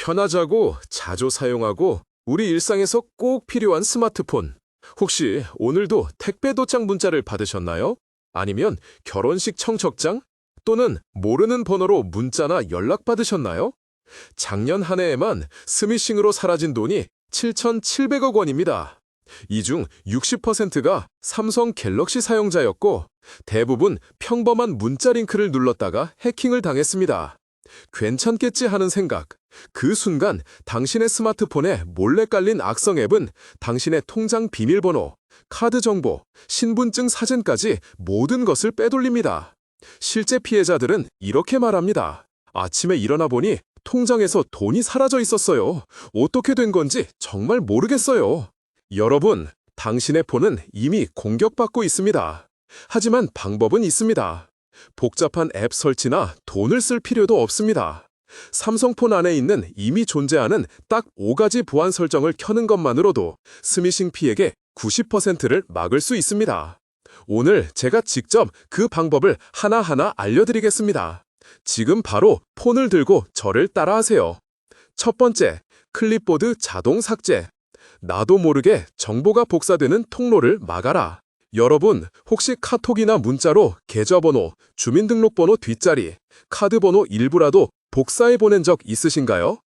편하자고 자주 사용하고 우리 일상에서 꼭 필요한 스마트폰. 혹시 오늘도 택배 도착 문자를 받으셨나요? 아니면 결혼식 청첩장? 또는 모르는 번호로 문자나 연락 받으셨나요? 작년 한 해에만 스미싱으로 사라진 돈이 7,700억 원입니다. 이 중 60%가 삼성 갤럭시 사용자였고 대부분 평범한 문자 링크를 눌렀다가 해킹을 당했습니다. 괜찮겠지 하는 생각. 그 순간 당신의 스마트폰에 몰래 깔린 악성 앱은 당신의 통장 비밀번호, 카드 정보, 신분증 사진까지 모든 것을 빼돌립니다. 실제 피해자들은 이렇게 말합니다. 아침에 일어나 보니 통장에서 돈이 사라져 있었어요. 어떻게 된 건지 정말 모르겠어요. 여러분, 당신의 폰은 이미 공격받고 있습니다. 하지만 방법은 있습니다. 복잡한 앱 설치나 돈을 쓸 필요도 없습니다. 삼성폰 안에 있는 이미 존재하는 딱 5가지 보안 설정을 켜는 것만으로도 스미싱 피해의 90%를 막을 수 있습니다. 오늘 제가 직접 그 방법을 하나하나 알려드리겠습니다. 지금 바로 폰을 들고 저를 따라하세요. 첫 번째, 클립보드 자동 삭제. 나도 모르게 정보가 복사되는 통로를 막아라. 여러분, 혹시 카톡이나 문자로 계좌번호, 주민등록번호 뒷자리, 카드번호 일부라도 복사해 보낸 적 있으신가요?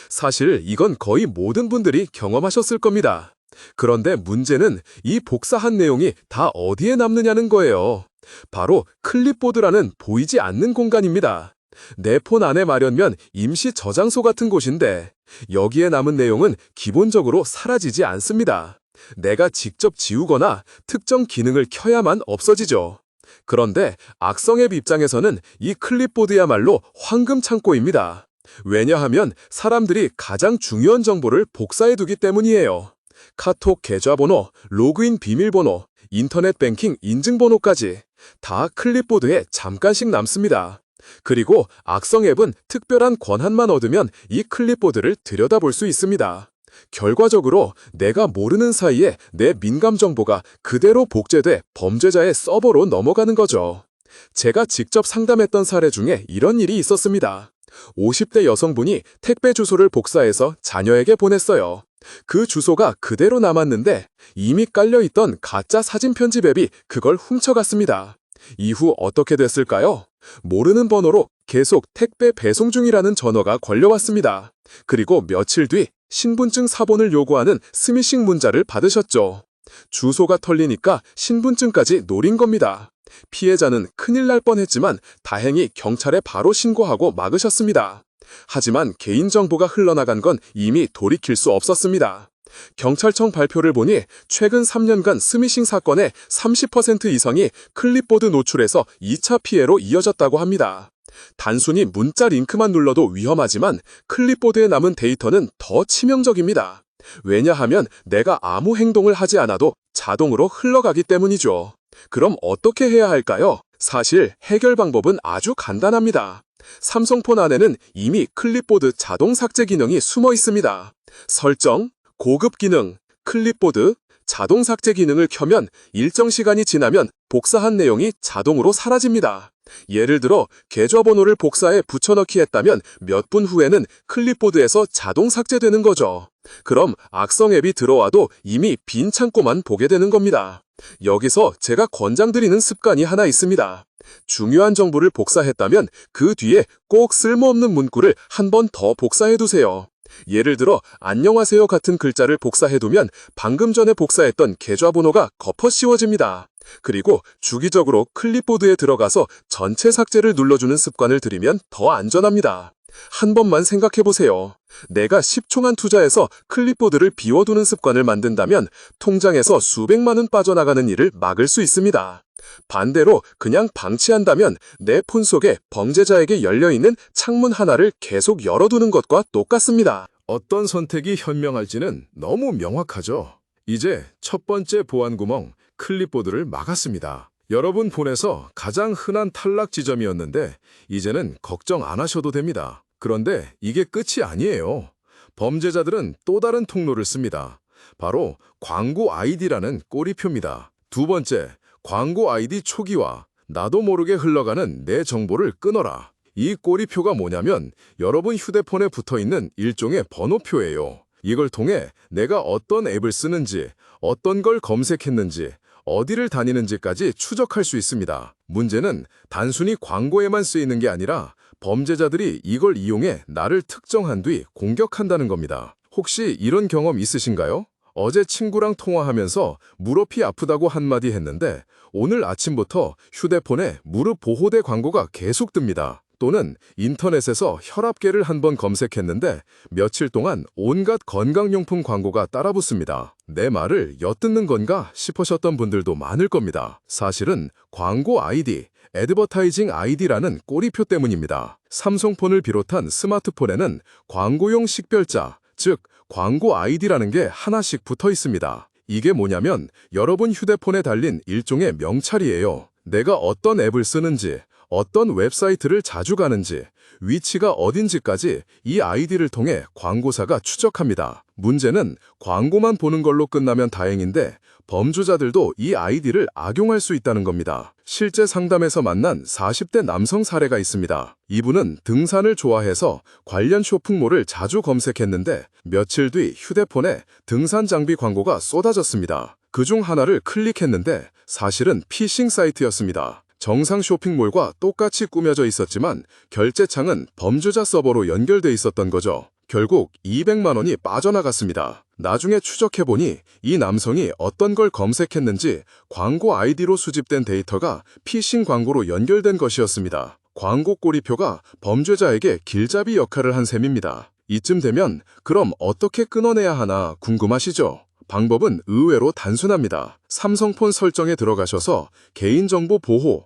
사실 이건 거의 모든 분들이 경험하셨을 겁니다. 그런데 문제는 이 복사한 내용이 다 어디에 남느냐는 거예요. 바로 클립보드라는 보이지 않는 공간입니다. 내 폰 안에 마련면 임시 저장소 같은 곳인데 여기에 남은 내용은 기본적으로 사라지지 않습니다. 내가 직접 지우거나 특정 기능을 켜야만 없어지죠. 그런데 악성 앱 입장에서는 이 클립보드야말로 황금 창고입니다. 왜냐하면 사람들이 가장 중요한 정보를 복사해두기 때문이에요. 카톡 계좌번호, 로그인 비밀번호, 인터넷 뱅킹 인증번호까지 다 클립보드에 잠깐씩 남습니다. 그리고 악성 앱은 특별한 권한만 얻으면 이 클립보드를 들여다볼 수 있습니다. 결과적으로 내가 모르는 사이에 내 민감 정보가 그대로 복제돼 범죄자의 서버로 넘어가는 거죠. 제가 직접 상담했던 사례 중에 이런 일이 있었습니다. 50대 여성분이 택배 주소를 복사해서 자녀에게 보냈어요. 그 주소가 그대로 남았는데 이미 깔려있던 가짜 사진 편집 앱이 그걸 훔쳐갔습니다. 이후 어떻게 됐을까요? 모르는 번호로 계속 택배 배송 중이라는 전화가 걸려왔습니다. 그리고 며칠 뒤 신분증 사본을 요구하는 스미싱 문자를 받으셨죠. 주소가 털리니까 신분증까지 노린 겁니다. 피해자는 큰일 날 뻔했지만 다행히 경찰에 바로 신고하고 막으셨습니다. 하지만 개인정보가 흘러나간 건 이미 돌이킬 수 없었습니다. 경찰청 발표를 보니 최근 3년간 스미싱 사건의 30% 이상이 클립보드 노출에서 2차 피해로 이어졌다고 합니다. 단순히 문자 링크만 눌러도 위험하지만 클립보드에 남은 데이터는 더 치명적입니다. 왜냐하면 내가 아무 행동을 하지 않아도 자동으로 흘러가기 때문이죠. 그럼 어떻게 해야 할까요? 사실 해결 방법은 아주 간단합니다. 삼성폰 안에는 이미 클립보드 자동 삭제 기능이 숨어 있습니다. 설정, 고급 기능, 클립보드, 자동 삭제 기능을 켜면 일정 시간이 지나면 복사한 내용이 자동으로 사라집니다. 예를 들어 계좌번호를 복사해 붙여넣기 했다면 몇 분 후에는 클립보드에서 자동 삭제되는 거죠. 그럼 악성 앱이 들어와도 이미 빈 창고만 보게 되는 겁니다. 여기서 제가 권장드리는 습관이 하나 있습니다. 중요한 정보를 복사했다면 그 뒤에 꼭 쓸모없는 문구를 한 번 더 복사해두세요. 예를 들어 안녕하세요 같은 글자를 복사해두면 방금 전에 복사했던 계좌번호가 덮어 씌워집니다. 그리고 주기적으로 클립보드에 들어가서 전체 삭제를 눌러주는 습관을 들이면 더 안전합니다. 한 번만 생각해보세요. 내가 10초간 투자해서 클립보드를 비워두는 습관을 만든다면 통장에서 수백만 원 빠져나가는 일을 막을 수 있습니다. 반대로 그냥 방치한다면 내 폰 속에 범죄자에게 열려있는 창문 하나를 계속 열어두는 것과 똑같습니다. 어떤 선택이 현명할지는 너무 명확하죠. 이제 첫 번째 보안 구멍, 클립보드를 막았습니다. 여러분 폰에서 가장 흔한 탈락 지점이었는데 이제는 걱정 안 하셔도 됩니다. 그런데 이게 끝이 아니에요. 범죄자들은 또 다른 통로를 씁니다. 바로 광고 아이디라는 꼬리표입니다. 두 번째, 광고 아이디 초기화. 나도 모르게 흘러가는 내 정보를 끊어라. 이 꼬리표가 뭐냐면 여러분 휴대폰에 붙어있는 일종의 번호표예요. 이걸 통해 내가 어떤 앱을 쓰는지, 어떤 걸 검색했는지, 어디를 다니는지까지 추적할 수 있습니다. 문제는 단순히 광고에만 쓰이는 게 아니라 범죄자들이 이걸 이용해 나를 특정한 뒤 공격한다는 겁니다. 혹시 이런 경험 있으신가요? 어제 친구랑 통화하면서 무릎이 아프다고 한마디 했는데 오늘 아침부터 휴대폰에 무릎 보호대 광고가 계속 뜹니다. 또는 인터넷에서 혈압계를 한번 검색했는데 며칠 동안 온갖 건강용품 광고가 따라붙습니다. 내 말을 엿듣는 건가 싶으셨던 분들도 많을 겁니다. 사실은 광고 아이디, 애드버타이징 아이디라는 꼬리표 때문입니다. 삼성폰을 비롯한 스마트폰에는 광고용 식별자, 즉 광고 아이디라는 게 하나씩 붙어 있습니다. 이게 뭐냐면 여러분 휴대폰에 달린 일종의 명찰이에요. 내가 어떤 앱을 쓰는지, 어떤 웹사이트를 자주 가는지, 위치가 어딘지까지 이 아이디를 통해 광고사가 추적합니다. 문제는 광고만 보는 걸로 끝나면 다행인데 범죄자들도 이 아이디를 악용할 수 있다는 겁니다. 실제 상담에서 만난 40대 남성 사례가 있습니다. 이분은 등산을 좋아해서 관련 쇼핑몰을 자주 검색했는데 며칠 뒤 휴대폰에 등산 장비 광고가 쏟아졌습니다. 그중 하나를 클릭했는데 사실은 피싱 사이트였습니다. 정상 쇼핑몰과 똑같이 꾸며져 있었지만 결제창은 범죄자 서버로 연결돼 있었던 거죠. 결국 200만 원이 빠져나갔습니다. 나중에 추적해보니 이 남성이 어떤 걸 검색했는지 광고 아이디로 수집된 데이터가 피싱 광고로 연결된 것이었습니다. 광고 꼬리표가 범죄자에게 길잡이 역할을 한 셈입니다. 이쯤 되면 그럼 어떻게 끊어내야 하나 궁금하시죠? 방법은 의외로 단순합니다. 삼성폰 설정에 들어가셔서 개인정보 보호,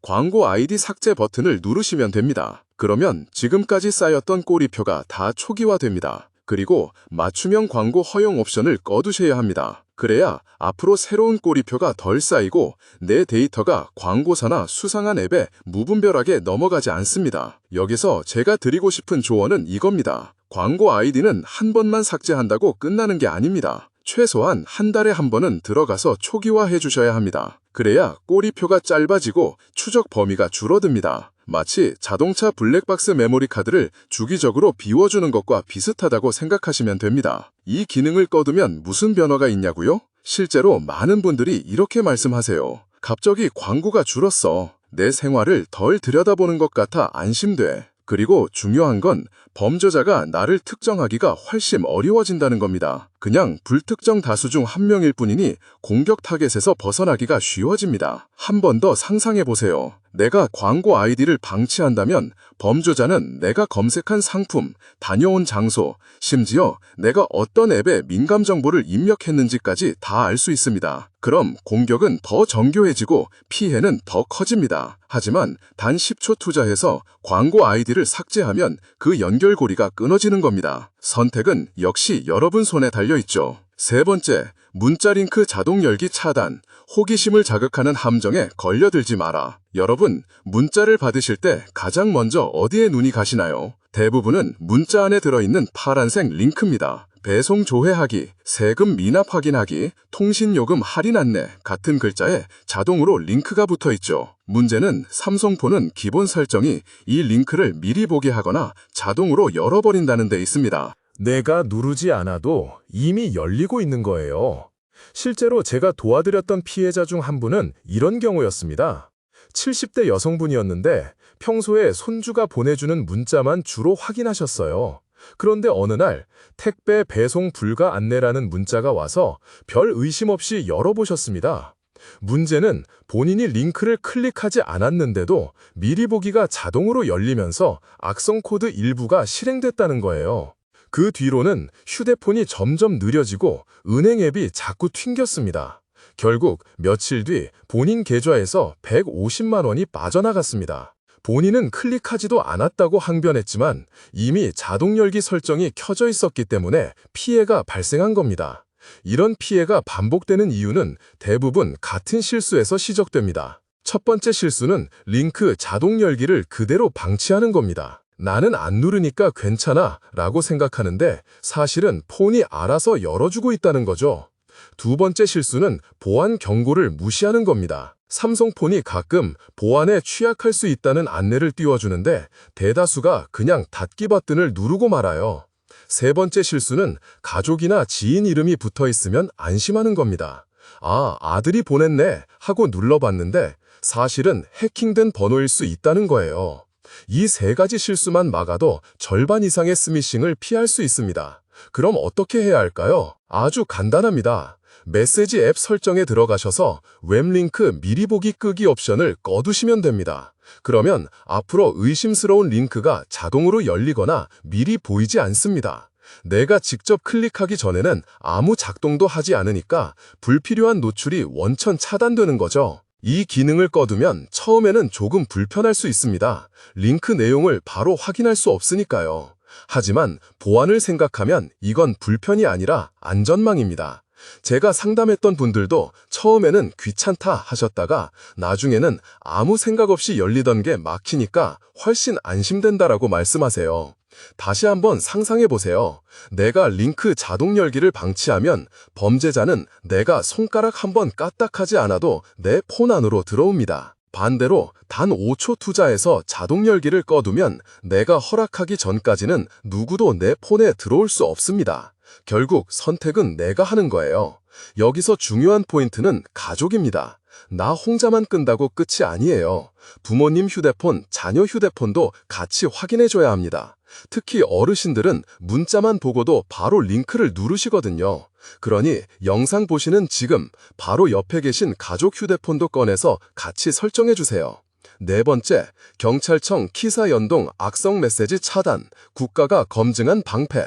광고 아이디 삭제 버튼을 누르시면 됩니다. 그러면 지금까지 쌓였던 꼬리표가 다 초기화됩니다. 그리고 맞춤형 광고 허용 옵션을 꺼두셔야 합니다. 그래야 앞으로 새로운 꼬리표가 덜 쌓이고 내 데이터가 광고사나 수상한 앱에 무분별하게 넘어가지 않습니다. 여기서 제가 드리고 싶은 조언은 이겁니다. 광고 아이디는 한 번만 삭제한다고 끝나는 게 아닙니다. 최소한 한 달에 한 번은 들어가서 초기화해 주셔야 합니다. 그래야 꼬리표가 짧아지고 추적 범위가 줄어듭니다. 마치 자동차 블랙박스 메모리 카드를 주기적으로 비워주는 것과 비슷하다고 생각하시면 됩니다. 이 기능을 꺼두면 무슨 변화가 있냐고요? 실제로 많은 분들이 이렇게 말씀하세요. 갑자기 광고가 줄었어. 내 생활을 덜 들여다보는 것 같아 안심돼. 그리고 중요한 건 범죄자가 나를 특정하기가 훨씬 어려워진다는 겁니다. 그냥 불특정 다수 중 한 명일 뿐이니 공격 타겟에서 벗어나기가 쉬워집니다. 한 번 더 상상해보세요. 내가 광고 아이디를 방치한다면 범죄자는 내가 검색한 상품, 다녀온 장소, 심지어 내가 어떤 앱에 민감 정보를 입력했는지까지 다 알 수 있습니다. 그럼 공격은 더 정교해지고 피해는 더 커집니다. 하지만 단 10초 투자해서 광고 아이디를 삭제하면 그 연결고리가 끊어지는 겁니다. 선택은 역시 여러분 손에 달려있죠. 세 번째, 문자 링크 자동 열기 차단. 호기심을 자극하는 함정에 걸려들지 마라. 여러분, 문자를 받으실 때 가장 먼저 어디에 눈이 가시나요? 대부분은 문자 안에 들어있는 파란색 링크입니다. 배송 조회하기, 세금 미납 확인하기, 통신요금 할인 안내 같은 글자에 자동으로 링크가 붙어 있죠. 문제는 삼성폰은 기본 설정이 이 링크를 미리 보게 하거나 자동으로 열어버린다는 데 있습니다. 내가 누르지 않아도 이미 열리고 있는 거예요. 실제로 제가 도와드렸던 피해자 중 한 분은 이런 경우였습니다. 70대 여성분이었는데 평소에 손주가 보내주는 문자만 주로 확인하셨어요. 그런데 어느 날 택배 배송 불가 안내라는 문자가 와서 별 의심 없이 열어보셨습니다. 문제는 본인이 링크를 클릭하지 않았는데도 미리 보기가 자동으로 열리면서 악성 코드 일부가 실행됐다는 거예요. 그 뒤로는 휴대폰이 점점 느려지고 은행 앱이 자꾸 튕겼습니다. 결국 며칠 뒤 본인 계좌에서 150만 원이 빠져나갔습니다. 본인은 클릭하지도 않았다고 항변했지만 이미 자동 열기 설정이 켜져 있었기 때문에 피해가 발생한 겁니다. 이런 피해가 반복되는 이유는 대부분 같은 실수에서 시작됩니다. 첫 번째 실수는 링크 자동 열기를 그대로 방치하는 겁니다. 나는 안 누르니까 괜찮아 라고 생각하는데 사실은 폰이 알아서 열어주고 있다는 거죠. 두 번째 실수는 보안 경고를 무시하는 겁니다. 삼성폰이 가끔 보안에 취약할 수 있다는 안내를 띄워주는데 대다수가 그냥 닫기 버튼을 누르고 말아요. 세 번째 실수는 가족이나 지인 이름이 붙어 있으면 안심하는 겁니다. 아, 아들이 보냈네 하고 눌러봤는데 사실은 해킹된 번호일 수 있다는 거예요. 이 세 가지 실수만 막아도 절반 이상의 스미싱을 피할 수 있습니다. 그럼 어떻게 해야 할까요? 아주 간단합니다. 메시지 앱 설정에 들어가셔서 웹링크 미리 보기 끄기 옵션을 꺼두시면 됩니다. 그러면 앞으로 의심스러운 링크가 자동으로 열리거나 미리 보이지 않습니다. 내가 직접 클릭하기 전에는 아무 작동도 하지 않으니까 불필요한 노출이 원천 차단되는 거죠. 이 기능을 꺼두면 처음에는 조금 불편할 수 있습니다. 링크 내용을 바로 확인할 수 없으니까요. 하지만 보안을 생각하면 이건 불편이 아니라 안전망입니다. 제가 상담했던 분들도 처음에는 귀찮다 하셨다가 나중에는 아무 생각 없이 열리던 게 막히니까 훨씬 안심된다라고 말씀하세요. 다시 한번 상상해 보세요. 내가 링크 자동 열기를 방치하면 범죄자는 내가 손가락 한번 까딱하지 않아도 내 폰 안으로 들어옵니다. 반대로 단 5초 투자해서 자동 열기를 꺼두면 내가 허락하기 전까지는 누구도 내 폰에 들어올 수 없습니다. 결국 선택은 내가 하는 거예요. 여기서 중요한 포인트는 가족입니다. 나 혼자만 끈다고 끝이 아니에요. 부모님 휴대폰, 자녀 휴대폰도 같이 확인해줘야 합니다. 특히 어르신들은 문자만 보고도 바로 링크를 누르시거든요. 그러니 영상 보시는 지금 바로 옆에 계신 가족 휴대폰도 꺼내서 같이 설정해주세요. 네 번째, 경찰청 키사 연동 악성 메시지 차단, 국가가 검증한 방패.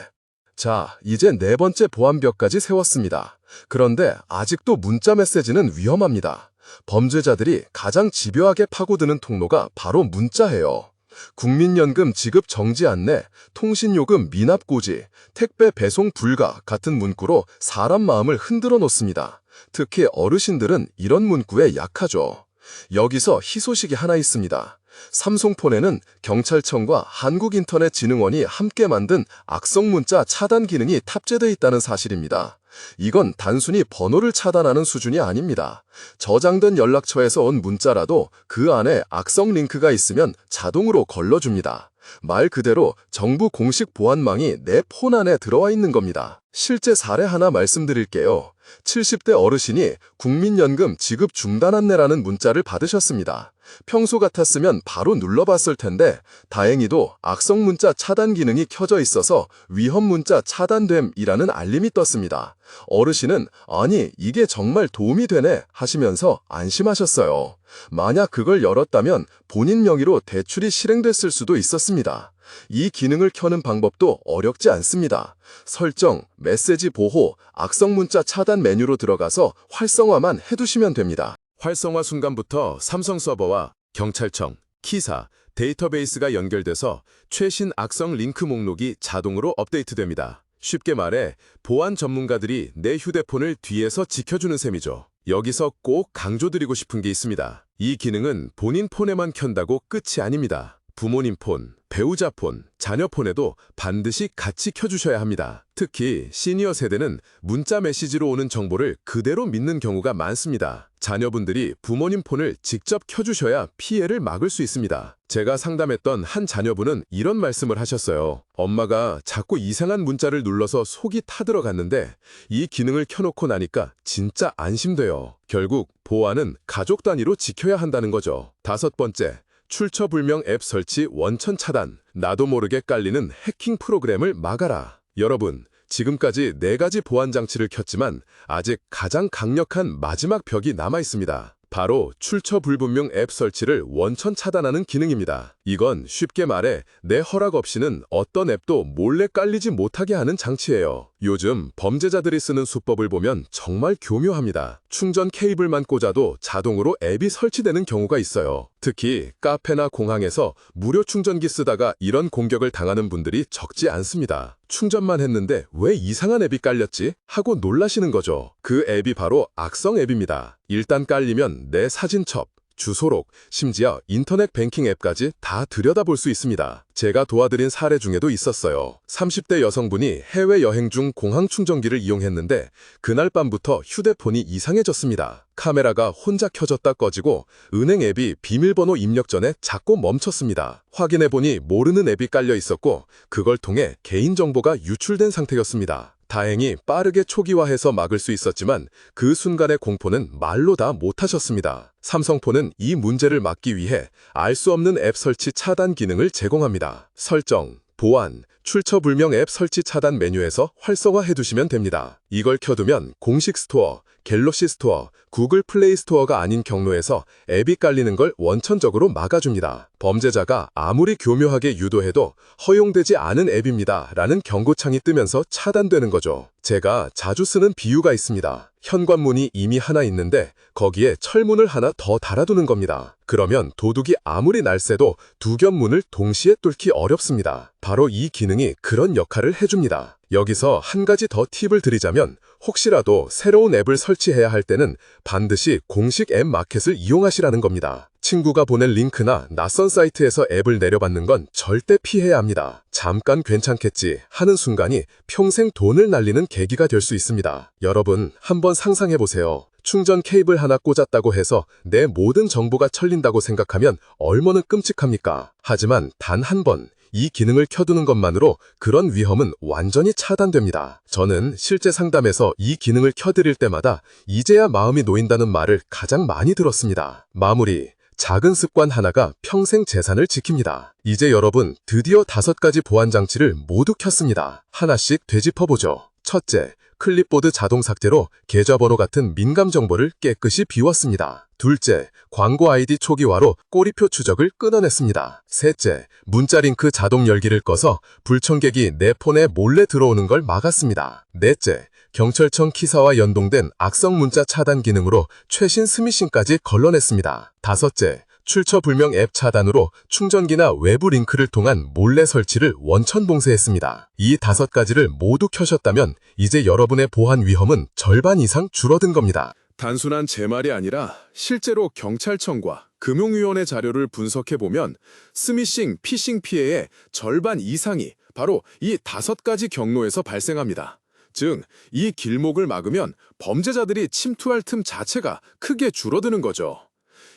자, 이제 네 번째 보안벽까지 세웠습니다. 그런데 아직도 문자 메시지는 위험합니다. 범죄자들이 가장 집요하게 파고드는 통로가 바로 문자예요. 국민연금 지급 정지 안내, 통신요금 미납 고지, 택배 배송 불가 같은 문구로 사람 마음을 흔들어 놓습니다. 특히 어르신들은 이런 문구에 약하죠. 여기서 희소식이 하나 있습니다. 삼성폰에는 경찰청과 한국인터넷진흥원이 함께 만든 악성 문자 차단 기능이 탑재되어 있다는 사실입니다. 이건 단순히 번호를 차단하는 수준이 아닙니다. 저장된 연락처에서 온 문자라도 그 안에 악성 링크가 있으면 자동으로 걸러줍니다. 말 그대로 정부 공식 보안망이 내 폰 안에 들어와 있는 겁니다. 실제 사례 하나 말씀드릴게요. 70대 어르신이 국민연금 지급 중단 안내라는 문자를 받으셨습니다. 평소 같았으면 바로 눌러봤을 텐데 다행히도 악성 문자 차단 기능이 켜져 있어서 위험 문자 차단됨이라는 알림이 떴습니다. 어르신은 아니 이게 정말 도움이 되네 하시면서 안심하셨어요. 만약 그걸 열었다면 본인 명의로 대출이 실행됐을 수도 있었습니다. 이 기능을 켜는 방법도 어렵지 않습니다. 설정, 메시지 보호, 악성 문자 차단 메뉴로 들어가서 활성화만 해두시면 됩니다. 활성화 순간부터 삼성 서버와 경찰청, 키사, 데이터베이스가 연결돼서 최신 악성 링크 목록이 자동으로 업데이트됩니다. 쉽게 말해 보안 전문가들이 내 휴대폰을 뒤에서 지켜주는 셈이죠. 여기서 꼭 강조드리고 싶은 게 있습니다. 이 기능은 본인 폰에만 켠다고 끝이 아닙니다. 부모님 폰, 배우자 폰, 자녀 폰에도 반드시 같이 켜주셔야 합니다. 특히 시니어 세대는 문자 메시지로 오는 정보를 그대로 믿는 경우가 많습니다. 자녀분들이 부모님 폰을 직접 켜주셔야 피해를 막을 수 있습니다. 제가 상담했던 한 자녀분은 이런 말씀을 하셨어요. 엄마가 자꾸 이상한 문자를 눌러서 속이 타들어갔는데 이 기능을 켜놓고 나니까 진짜 안심돼요. 결국 보안은 가족 단위로 지켜야 한다는 거죠. 다섯 번째, 출처불명 앱 설치 원천 차단, 나도 모르게 깔리는 해킹 프로그램을 막아라. 여러분, 지금까지 4가지 보안 장치를 켰지만 아직 가장 강력한 마지막 벽이 남아 있습니다. 바로 출처 불분명 앱 설치를 원천 차단하는 기능입니다. 이건 쉽게 말해 내 허락 없이는 어떤 앱도 몰래 깔리지 못하게 하는 장치예요. 요즘 범죄자들이 쓰는 수법을 보면 정말 교묘합니다. 충전 케이블만 꽂아도 자동으로 앱이 설치되는 경우가 있어요. 특히 카페나 공항에서 무료 충전기 쓰다가 이런 공격을 당하는 분들이 적지 않습니다. 충전만 했는데 왜 이상한 앱이 깔렸지? 하고 놀라시는 거죠. 그 앱이 바로 악성 앱입니다. 일단 깔리면 내 사진첩, 주소록, 심지어 인터넷 뱅킹 앱까지 다 들여다볼 수 있습니다. 제가 도와드린 사례 중에도 있었어요. 30대 여성분이 해외여행 중 공항 충전기를 이용했는데 그날 밤부터 휴대폰이 이상해졌습니다. 카메라가 혼자 켜졌다 꺼지고 은행 앱이 비밀번호 입력 전에 자꾸 멈췄습니다. 확인해보니 모르는 앱이 깔려 있었고 그걸 통해 개인정보가 유출된 상태였습니다. 다행히 빠르게 초기화해서 막을 수 있었지만 그 순간의 공포는 말로 다 못하셨습니다. 삼성폰은 이 문제를 막기 위해 알 수 없는 앱 설치 차단 기능을 제공합니다. 설정, 보안, 출처불명 앱 설치 차단 메뉴에서 활성화해 두시면 됩니다. 이걸 켜두면 공식 스토어, 갤럭시 스토어, 구글 플레이 스토어가 아닌 경로에서 앱이 깔리는 걸 원천적으로 막아줍니다. 범죄자가 아무리 교묘하게 유도해도 허용되지 않은 앱입니다 라는 경고창이 뜨면서 차단되는 거죠. 제가 자주 쓰는 비유가 있습니다. 현관문이 이미 하나 있는데 거기에 철문을 하나 더 달아두는 겁니다. 그러면 도둑이 아무리 날쌔도 두 겹 문을 동시에 뚫기 어렵습니다. 바로 이 기능이 그런 역할을 해줍니다. 여기서 한 가지 더 팁을 드리자면 혹시라도 새로운 앱을 설치해야 할 때는 반드시 공식 앱 마켓을 이용하시라는 겁니다. 친구가 보낸 링크나 낯선 사이트에서 앱을 내려받는 건 절대 피해야 합니다. 잠깐 괜찮겠지 하는 순간이 평생 돈을 날리는 계기가 될 수 있습니다. 여러분, 한번 상상해보세요. 충전 케이블 하나 꽂았다고 해서 내 모든 정보가 철린다고 생각하면 얼마나 끔찍합니까? 하지만 단 한 번, 이 기능을 켜두는 것만으로 그런 위험은 완전히 차단됩니다. 저는 실제 상담에서 이 기능을 켜드릴 때마다 이제야 마음이 놓인다는 말을 가장 많이 들었습니다. 마무리. 작은 습관 하나가 평생 재산을 지킵니다. 이제 여러분 드디어 5가지 보안 장치를 모두 켰습니다. 하나씩 되짚어보죠. 첫째, 클립보드 자동 삭제로 계좌번호 같은 민감 정보를 깨끗이 비웠습니다. 둘째, 광고 아이디 초기화로 꼬리표 추적을 끊어냈습니다. 셋째, 문자 링크 자동 열기를 꺼서 불청객이 내 폰에 몰래 들어오는 걸 막았습니다. 넷째, 경찰청 키사와 연동된 악성 문자 차단 기능으로 최신 스미싱까지 걸러냈습니다. 다섯째, 출처불명 앱 차단으로 충전기나 외부 링크를 통한 몰래 설치를 원천 봉쇄했습니다. 이 5가지를 모두 켜셨다면 이제 여러분의 보안 위험은 절반 이상 줄어든 겁니다. 단순한 제 말이 아니라 실제로 경찰청과 금융위원회 자료를 분석해보면 스미싱, 피싱 피해의 절반 이상이 바로 이 5가지 경로에서 발생합니다. 즉, 이 길목을 막으면 범죄자들이 침투할 틈 자체가 크게 줄어드는 거죠.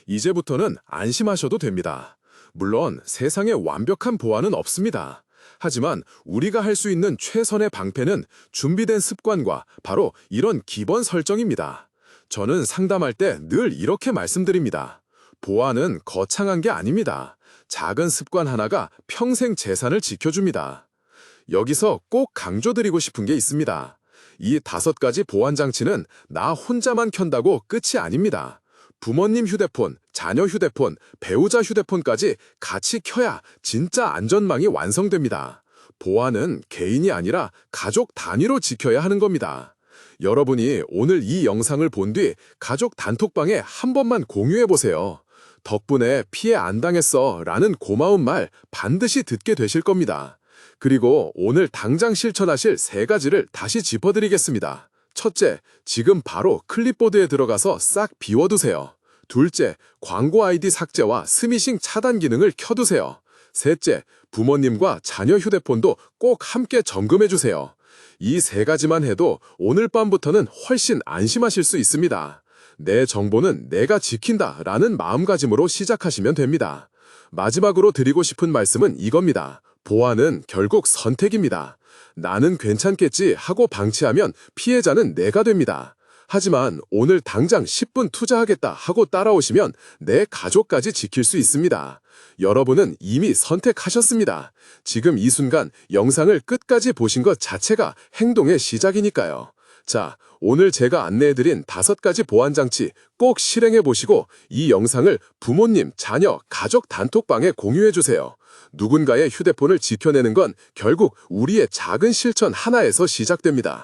이제부터는 안심하셔도 됩니다. 물론 세상에 완벽한 보안은 없습니다. 하지만 우리가 할 수 있는 최선의 방패는 준비된 습관과 바로 이런 기본 설정입니다. 저는 상담할 때 늘 이렇게 말씀드립니다. 보안은 거창한 게 아닙니다. 작은 습관 하나가 평생 재산을 지켜줍니다. 여기서 꼭 강조드리고 싶은 게 있습니다. 이 5가지 보안 장치는 나 혼자만 켠다고 끝이 아닙니다. 부모님 휴대폰, 자녀 휴대폰, 배우자 휴대폰까지 같이 켜야 진짜 안전망이 완성됩니다. 보안은 개인이 아니라 가족 단위로 지켜야 하는 겁니다. 여러분이 오늘 이 영상을 본 뒤 가족 단톡방에 한 번만 공유해보세요. 덕분에 피해 안 당했어 라는 고마운 말 반드시 듣게 되실 겁니다. 그리고 오늘 당장 실천하실 3가지를 다시 짚어드리겠습니다. 첫째, 지금 바로 클립보드에 들어가서 싹 비워두세요. 둘째, 광고 아이디 삭제와 스미싱 차단 기능을 켜두세요. 셋째, 부모님과 자녀 휴대폰도 꼭 함께 점검해주세요. 이 3가지만 해도 오늘 밤부터는 훨씬 안심하실 수 있습니다. 내 정보는 내가 지킨다 라는 마음가짐으로 시작하시면 됩니다. 마지막으로 드리고 싶은 말씀은 이겁니다. 보안은 결국 선택입니다. 나는 괜찮겠지 하고 방치하면 피해자는 내가 됩니다. 하지만 오늘 당장 10분 투자하겠다 하고 따라오시면 내 가족까지 지킬 수 있습니다. 여러분은 이미 선택하셨습니다. 지금 이 순간 영상을 끝까지 보신 것 자체가 행동의 시작이니까요. 자, 오늘 제가 안내해드린 5가지 보안장치 꼭 실행해보시고 이 영상을 부모님, 자녀, 가족 단톡방에 공유해주세요. 누군가의 휴대폰을 지켜내는 건 결국 우리의 작은 실천 하나에서 시작됩니다.